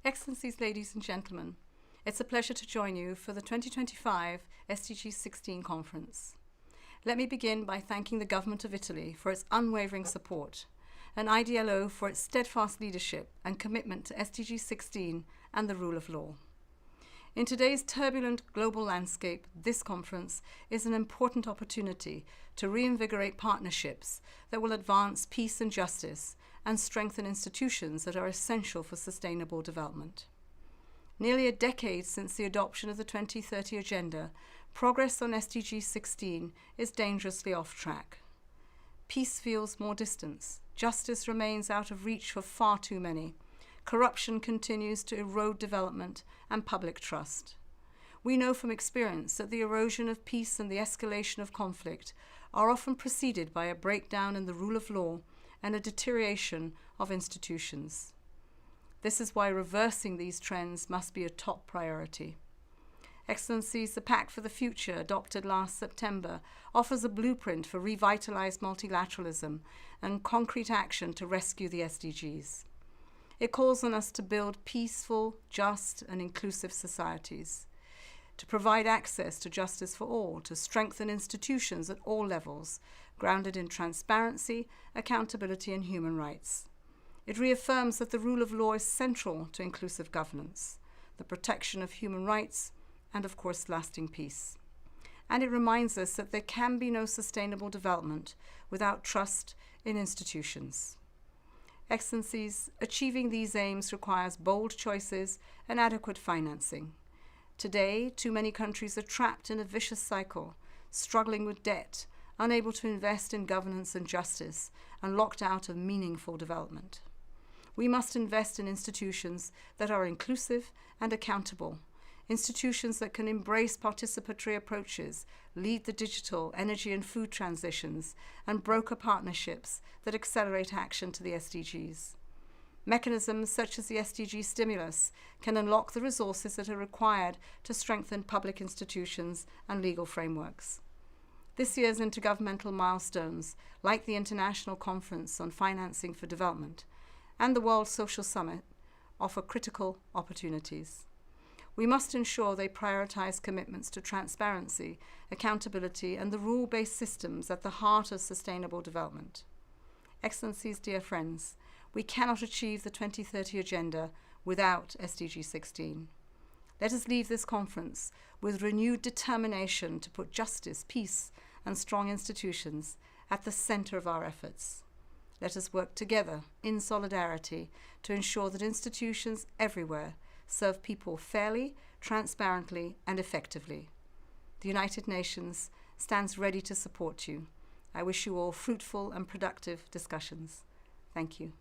Excellencies, ladies and gentlemen, it's a pleasure to join you for the 2025 SDG 16 conference. Let me begin by thanking the Government of Italy for its unwavering support, and IDLO for its steadfast leadership and commitment to SDG 16 and the rule of law. In today's turbulent global landscape, this conference is an important opportunity to reinvigorate partnerships that will advance peace and justice and strengthen institutions that are essential for sustainable development. Nearly a decade since the adoption of the 2030 Agenda, progress on SDG 16 is dangerously off track. Peace feels more distant. Justice remains out of reach for far too many. Corruption continues to erode development and public trust. We know from experience that the erosion of peace and the escalation of conflict are often preceded by a breakdown in the rule of law and a deterioration of institutions. This is why reversing these trends must be a top priority. Excellencies, the Pact for the Future, adopted last September, offers a blueprint for revitalized multilateralism and concrete action to rescue the SDGs. It calls on us to build peaceful, just, and inclusive societies, to provide access to justice for all, to strengthen institutions at all levels, grounded in transparency, accountability, and human rights. It reaffirms that the rule of law is central to inclusive governance, the protection of human rights, and of course, lasting peace. And it reminds us that there can be no sustainable development without trust in institutions. Excellencies, achieving these aims requires bold choices and adequate financing. Today, too many countries are trapped in a vicious cycle, struggling with debt, unable to invest in governance and justice, and locked out of meaningful development. We must invest in institutions that are inclusive and accountable, institutions that can embrace participatory approaches, lead the digital, energy and food transitions, and broker partnerships that accelerate action to the SDGs. Mechanisms such as the SDG stimulus can unlock the resources that are required to strengthen public institutions and legal frameworks. This year's intergovernmental milestones, like the International Conference on Financing for Development and the World Social Summit, offer critical opportunities. We must ensure they prioritize commitments to transparency, accountability, and the rule-based systems at the heart of sustainable development. Excellencies, dear friends, we cannot achieve the 2030 Agenda without SDG 16. Let us leave this conference with renewed determination to put justice, peace, and strong institutions at the center of our efforts. Let us work together in solidarity to ensure that institutions everywhere serve people fairly, transparently, and effectively. The United Nations stands ready to support you. I wish you all fruitful and productive discussions. Thank you.